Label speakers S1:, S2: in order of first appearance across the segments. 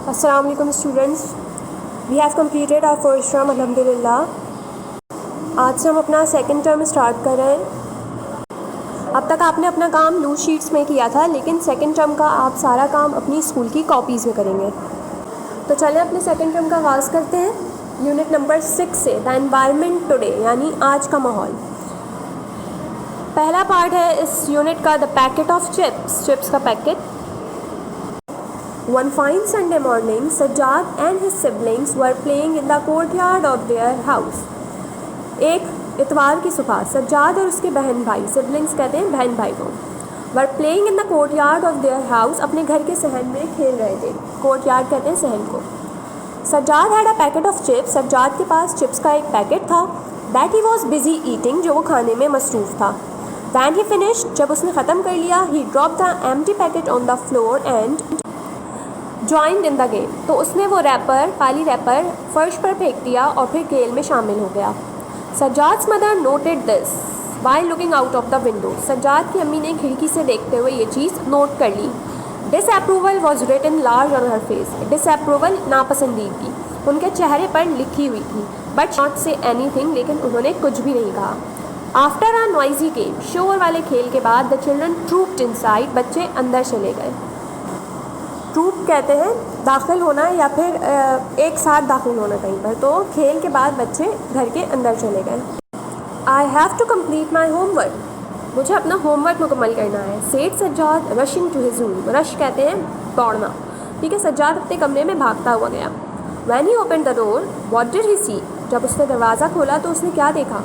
S1: अस्सलाम वालेकुम students, we have completed our first term अल्हम्दुलिल्लाह। आज से हम अपना सेकंड टर्म स्टार्ट कर रहे हैं। अब तक आपने अपना काम लूज शीट्स में किया था, लेकिन सेकंड टर्म का आप सारा काम अपनी स्कूल की कॉपीज़ में करेंगे। तो चलें अपने सेकंड टर्म का आगाज़ करते हैं यूनिट नंबर 6 से, द एनवायरनमेंट टुडे, यानी आज का माहौल। पहला पार्ट है इस यूनिट का, द पैकेट ऑफ चिप्स का packet. One fine Sunday morning, Sajjad and his siblings were playing in the courtyard of their house. एक इतवार की सुबह सज्जाद और उसके बहन भाई, सिबलिंग्स कहते हैं बहन भाई को, were playing in the courtyard of their house, अपने घर के सहन में खेल रहे थे। कोर्टयार्ड कहते हैं सहन को। Sajjad had a packet of chips, Sajjad के पास चिप्स का एक पैकेट था। That he was busy eating, जो वो खाने में मसरूफ़ था। वैन ही फिनिश्ड, जब उसने ख़त्म कर लिया, he drop the empty packet on the floor and joined in the game, तो उसने वो रैपर, खाली रैपर फर्श पर फेंक दिया और फिर खेल में शामिल हो गया। Sajjad's mother noted this while looking out of the window, Sajjad की अम्मी ने खिड़की से देखते हुए ये चीज़ नोट कर ली। Disapproval was written large on her face, disapproval नापसंदीदगी उनके चेहरे पर लिखी हुई थी। बट नॉट से एनीथिंग, लेकिन उन्होंने कुछ भी नहीं कहा। आफ्टर अ नॉइजी गेम, शोर वाले खेल के बाद, द चिल्ड्रन ट्रूप्ड इनसाइड, बच्चे अंदर चले गए। ट्रूप कहते हैं दाखिल होना या फिर एक साथ दाखिल होना कहीं पर। तो खेल के बाद बच्चे घर के अंदर चले गए। I have to complete my homework, मुझे अपना होमवर्क मुकम्मल करना है। सेठ Sajjad rushing to his room, rush कहते हैं दौड़ना, ठीक है। सज्जाद अपने कमरे में भागता हुआ गया। When he open the door what did he see, जब उसने दरवाज़ा खोला तो उसने क्या देखा।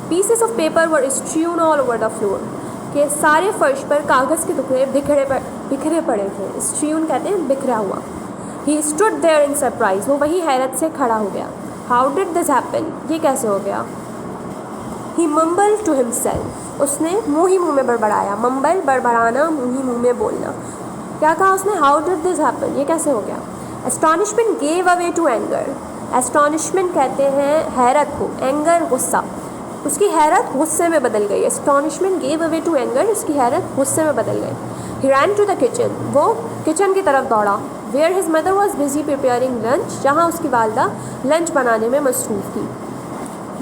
S1: Pieces of paper were strewn all over the floor, के सारे फर्श पर कागज़ के टुकड़े बिखरे पड़े थे। स्ट्यून कहते हैं बिखरा हुआ। He stood there in surprise, वो वहीं हैरत से खड़ा हो गया। हाउ डिड दिस हैपन, ये कैसे हो गया। ही मम्बल टू हिमसेल्फ, उसने मुँह ही मुँह में बड़बड़ाया। मम्बल बड़बड़ाना, मुँह ही मुँह में बोलना। क्या कहा उसने, हाउ डिड दिस हैपन, ये कैसे हो गया। एस्टॉनिशमेंट गेव अवे टू एंगर, एस्टॉनिशमेंट कहते हैं हैरत को, एंगर गुस्सा, उसकी हैरत गुस्से में बदल गई। Astonishment gave away to anger, उसकी हैरत गुस्से में बदल गई। He ran to the kitchen, वो किचन की तरफ दौड़ा। Where his mother was busy preparing lunch, जहाँ उसकी वालदा लंच बनाने में मसरूफ़ थी।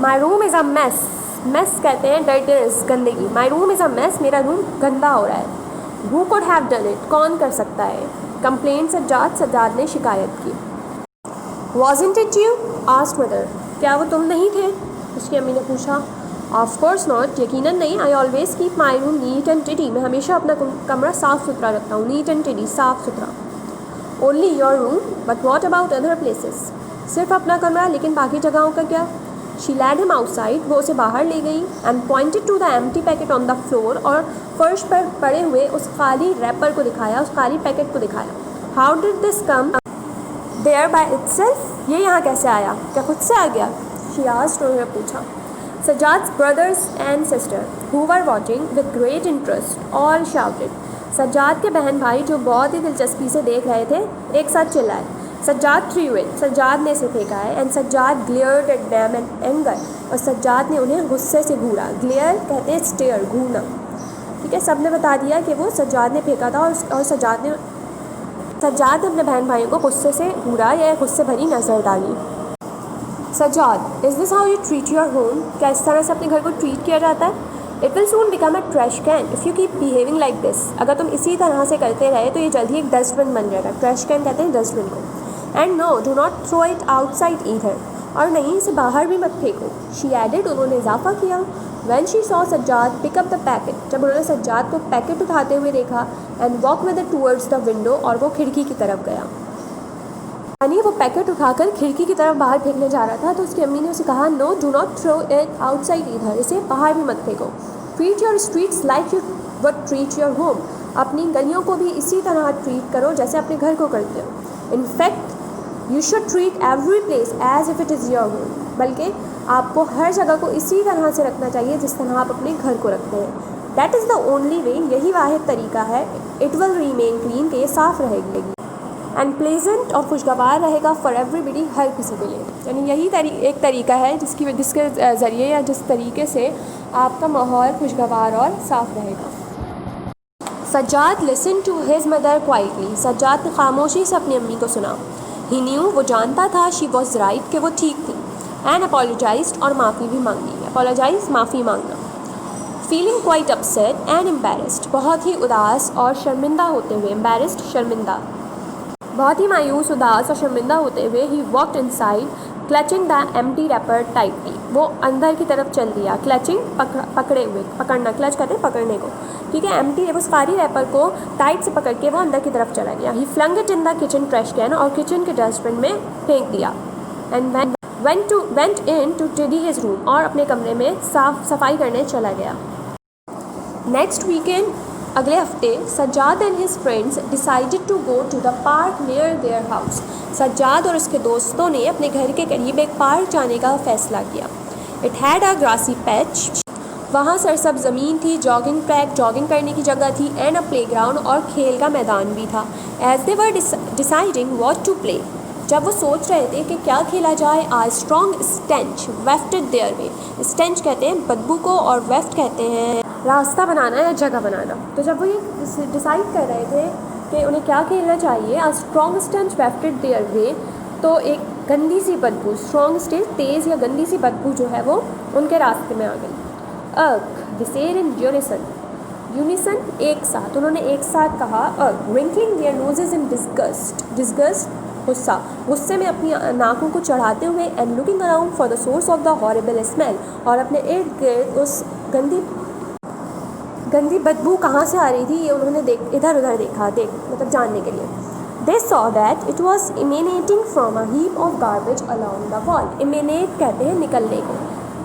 S1: My room is a mess, mess कहते हैं डर्टीनेस, गंदगी। My room is a mess, मेरा रूम गंदा हो रहा है। Who could have done it, कौन कर सकता है। कंप्लेन सज्जाद, सज्जाद ने शिकायत की। वॉज़न्ट इट यू, आस्क्ड मदर, क्या वो तुम नहीं थे, उसकी अम्मी ने पूछा। ऑफ कोर्स नॉट, यकीनन नहीं। I always keep my room neat and टिडी, मैं हमेशा अपना कमरा साफ़ सुथरा रखता हूँ। नीट एंड टिडी, साफ़ सुथरा। Only your room, but what about other places, सिर्फ अपना कमरा, लेकिन बाकी जगहों का क्या। शी लैड हिम आउटसाइड, वो उसे बाहर ले गई। And pointed to the empty packet on the floor, और फर्श पर पड़े हुए उस खाली रैपर को दिखाया, उस खाली पैकेट को दिखाया। How did this come there by itself, ये यहाँ कैसे आया, क्या खुद से आ गया। शी आस्क्ड, उन्होंने पूछा। Sajjad's brothers and sister who were watching with great interest all shouted, Sajjad के बहन भाई जो बहुत ही दिलचस्पी से देख रहे थे, एक साथ चिल्लाए। सज्जाद थ्रू इट, सज्जाद ने इसे फेंका है। And Sajjad glared at them and anger, और सज्जाद ने उन्हें गुस्से से घूरा। ग्लेयर कहते हैं स्टेयर, घूरना, ठीक है। सब ने बता दिया कि वो सज्जाद ने फेंका था, और सज्जाद ने अपने बहन भाइयों को गुस्से से घूरा या गुस्से भरी नज़र डाली। Sajjad, is this how you treat your home, क्या इस तरह से अपने घर को ट्रीट किया जाता है। It will soon become a trash can if you keep behaving like this, अगर तुम इसी तरह से करते रहे तो ये जल्दी एक डस्टबिन बन जाएगा। ट्रैश कैन कहते हैं डस्टबिन को। And no, do not throw it outside either, और नहीं, इसे बाहर भी मत फेंको। शी एडेड, उन्होंने इजाफा किया। When she saw Sajjad pick up the packet, जब उन्होंने सज्जाद को पैकेट उठाते हुए देखा। And walk with it towards the window, और वो खिड़की की तरफ गया, यानी वो पैकेट उठाकर खिड़की की तरफ बाहर फेंकने जा रहा था। तो उसकी अम्मी ने उसे कहा, no do not throw it outside either, इसे बाहर भी मत फेंको। Treat your streets like you would treat your home, अपनी गलियों को भी इसी तरह ट्रीट करो जैसे अपने घर को करते हो। In fact you should treat every place as if it is your home, बल्कि आपको हर जगह को इसी तरह से रखना चाहिए जिस तरह आप अपने घर को रखते हैं। That is the only way, यही वाहिद तरीका है। इट विल रीमेन क्लीन, के ये साफ़ रहेगी। एंड प्लेजेंट, और खुशगवार रहेगा फॉर एवरीबडी, हर किसी के लिए। यानी यही एक तरीका है जिसके ज़रिए या जिस तरीके से आपका माहौल खुशगवार और साफ़ रहेगा। Sajjad listen to his mother quietly, Sajjad ने खामोशी से अपनी अम्मी को सुना। ही न्यू, वो जानता था, शी वॉज राइट, कि वो ठीक थी। एंड अपोलोजाइज्ड, और माफ़ी भी मांगी। अपोलोजाइज माफ़ी मांगना। Feeling quite upset and embarrassed, बहुत ही उदास और शर्मिंदा होते हुए। एम्बेरस्ड शर्मिंदा, बहुत ही मायूस, उदास और शर्मिंदा होते हुए। He walked inside clutching the empty wrapper tightly, वो अंदर की तरफ चल दिया। क्लचिंग पकड़े हुए, पकड़ना, क्लच कहते हैं पकड़ने को, ठीक है। एम्प्टी, वो खाली रैपर को टाइट से पकड़ के वो अंदर की तरफ चला गया। He flung it in the kitchen trash can, और किचन के डस्टबिन में फेंक दिया। And went in to tidy his room, और अपने कमरे में सफाई करने चला गया। नेक्स्ट वीकेंड, अगले हफ्ते, Sajjad and his friends decided to go to the park near their house. Sajjad और उसके दोस्तों ने अपने घर के करीब एक पार्क जाने का फैसला किया। It had a grassy patch, वहाँ सरसब ज़मीन थी, जॉगिंग ट्रैक, जॉगिंग करने की जगह थी, एंड अ प्लेग्राउंड, और खेल का मैदान भी था। As they were deciding what to play, जब वो सोच रहे थे कि क्या खेला जाए, a strong stench wafted their way. Stench कहते हैं बदबू को, और वेफ्ट कहते हैं रास्ता बनाना या जगह बनाना। तो जब वो ये डिसाइड कर रहे थे कि उन्हें क्या खेलना चाहिए, आ स्ट्रॉन्ग स्टेंच वेफ्टेड देयर वे, तो एक गंदी सी बदबू, स्ट्रॉन्ग स्टेज, तेज़ या गंदी सी बदबू जो है वो उनके रास्ते में आ गई। दे सेड इन यूनिसन, एक साथ, उन्होंने एक साथ कहा। Wrinkling their noses in disgust, गुस्सा, गुस्से में अपनी नाकों को चढ़ाते हुए। And looking around for the source of the horrible smell, और अपने इर्द गिर्द उस गंदी बदबू कहाँ से आ रही थी ये उन्होंने इधर उधर देखा, मतलब जानने के लिए। They saw that it was emanating from a heap of garbage along the wall. Emanate कहते हैं निकलने को।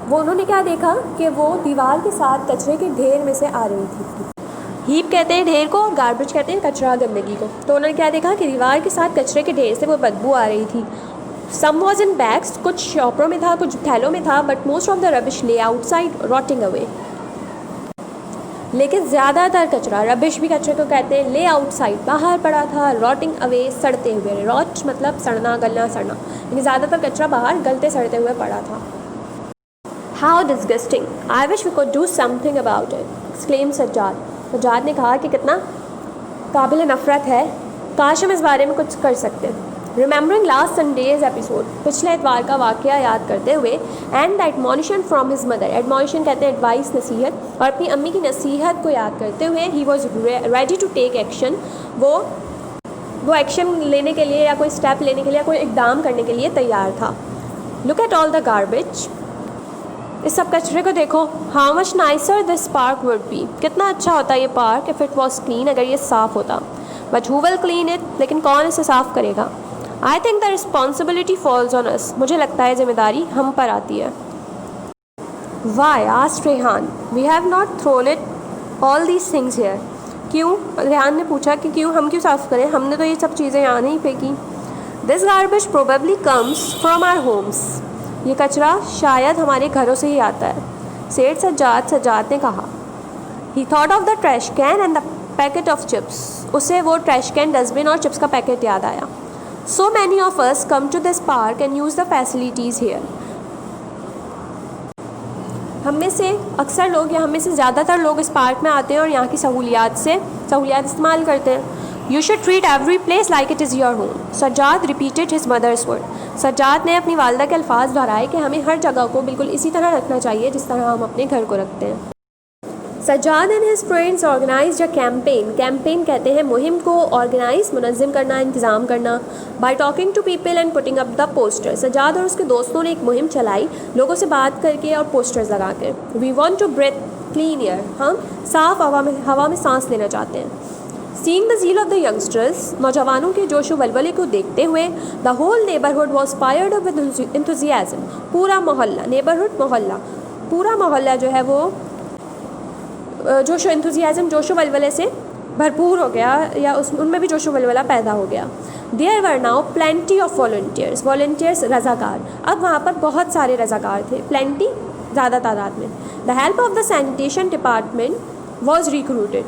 S1: वो उन्होंने क्या देखा कि वो दीवार के साथ कचरे के ढेर में से आ रही थी। हीप कहते हैं ढेर को, और गार्बेज कहते हैं कचरा, गंदगी को। तो उन्होंने क्या देखा कि दीवार के साथ कचरे के ढेर से वो बदबू आ रही थी। सम वॉज इन बैग्स, कुछ शॉपरों में था, कुछ थैलों में था, but most of the rubbish ले आउटसाइड रॉटिंग अवे। लेकिन ज़्यादातर कचरा, रबिश भी कचरे को कहते हैं, ले आउटसाइड बाहर पड़ा था, रॉटिंग अवे सड़ते हुए। रॉट मतलब सड़ना, गलना, सड़ना, यानी ज़्यादातर कचरा बाहर गलते सड़ते हुए पड़ा था। How disgusting, I wish we could do something about it, exclaim Sajjad. Sajjad ने कहा कि कितना काबिल नफ़रत है, काश हम इस बारे में कुछ कर सकते। रिमेंबरिंग लास्ट संडेज एपिसोड, पिछले इतवार का वाक़या याद करते हुए। And the admonition from his mother, admonition कहते हैं एडवाइस, नसीहत, और अपनी अम्मी की नसीहत को याद करते हुए। He was ready to take action, वो एक्शन लेने के लिए या कोई स्टेप लेने के लिए या कोई इकदाम करने के लिए तैयार था। Look at all the garbage, इस सब कचरे को देखो। How much nicer this park would be, कितना अच्छा होता ये park if it was clean, अगर ये साफ़ होता। But who will clean it, लेकिन कौन इसे साफ़ करेगा। I think the responsibility falls on us, मुझे लगता है जिम्मेदारी हम पर आती है। Why asked Rehan, we have not thrown it all these things here, क्यों, रेहान ने पूछा कि क्यों साफ़ करें, हमने तो ये सब चीज़ें यहाँ नहीं फेंकी। This garbage probably comes from our homes, ये कचरा शायद हमारे घरों से ही आता है। सेठ सज्जाद ने कहा। He thought of the trash can and the packet of chips, उसे वो ट्रैश कैन, डस्टबिन और चिप्स का पैकेट याद आया। So many of us come to this park and use the facilities here, हम में से अक्सर लोग या हम में से ज़्यादातर लोग इस पार्क में आते हैं और यहाँ की सहूलियात इस्तेमाल करते हैं। You should treat every place like it is your home, Sajjad repeated his mother's word. Sajjad ने अपनी वालदा के अल्फाज दोहराए कि हमें हर जगह को बिल्कुल इसी तरह रखना चाहिए जिस तरह हम अपने घर को रखते हैं। Sajjad and his friends organised a campaign कहते हैं मुहिम को, ऑर्गेनाइज मुनज़्ज़म करना, इंतज़ाम करना। By talking to people and putting up the poster, Sajjad और उसके दोस्तों ने एक मुहिम चलाई, लोगों से बात करके और पोस्टर्स लगा कर। We want to breathe clean air, हम साफ़ हवा में सांस लेना चाहते हैं। Seeing the zeal of the youngsters, नौजवानों के जोश व वलवले को देखते हुए। The whole neighbourhood was fired up with enthusiasm, पूरा मोहल्ला, नेबरहुड मोहल्ला, पूरा मोहल्ला जो है वो जोशो एंथुजियाज्म, जोशो वलवले से भरपूर हो गया, या उनमें भी जोशो वलवला पैदा हो गया। There were now plenty of volunteers रज़ाकार, अब वहाँ पर बहुत सारे रज़ाकार थे, प्लेंटी ज़्यादा तादाद में। The help of the sanitation department was recruited,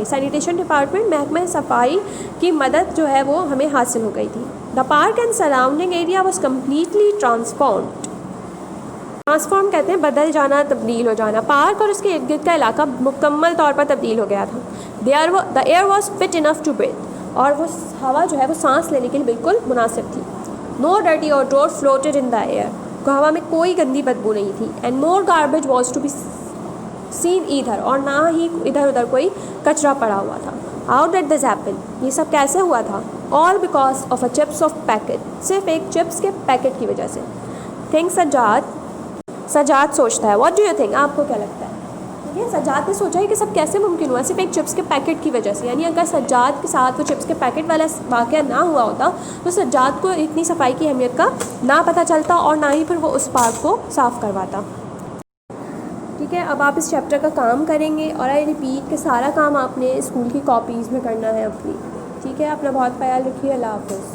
S1: sanitation department महकमा सफाई की मदद जो है वो हमें हासिल हो गई थी। The park and surrounding area was completely transformed, transform कहते हैं बदल जाना, तब्दील हो जाना। पार्क और उसके इर्द गिर्द का इलाका मुकम्मल तौर पर तब्दील हो गया था। The air was fit enough to breathe, और वो हवा जो है वो सांस लेने के लिए बिल्कुल मुनासिब थी। No dirty odour floated in the air, हवा में कोई गंदी बदबू नहीं थी। And more garbage was to be seen either, और ना ही इधर उधर कोई कचरा पड़ा हुआ था। हाउ डिड दिस हैपन, ये सब कैसे हुआ था? All because of a chips of packet, सिर्फ एक चिप्स के पैकेट की वजह से। थिंक सजाद सोचता है। व्हाट डू यू थिंक, आपको क्या लगता है? ठीक है, सजाद ने सोचा है कि सब कैसे मुमकिन हुआ सिर्फ एक चिप्स के पैकेट की वजह से। यानी अगर सजाद के साथ वो चिप्स के पैकेट वाला वाक़या ना हुआ होता तो सजाद को इतनी सफाई की अहमियत का ना पता चलता और ना ही फिर वो उस पार्क को साफ़ करवाता। ठीक है, अब आप इस चैप्टर का काम करेंगे और आई रिपीट कि सारा काम आपने स्कूल की कॉपीज़ में करना है अपनी। ठीक है, अपना बहुत ख्याल रखिए। अल्लाह हाफ़िज़।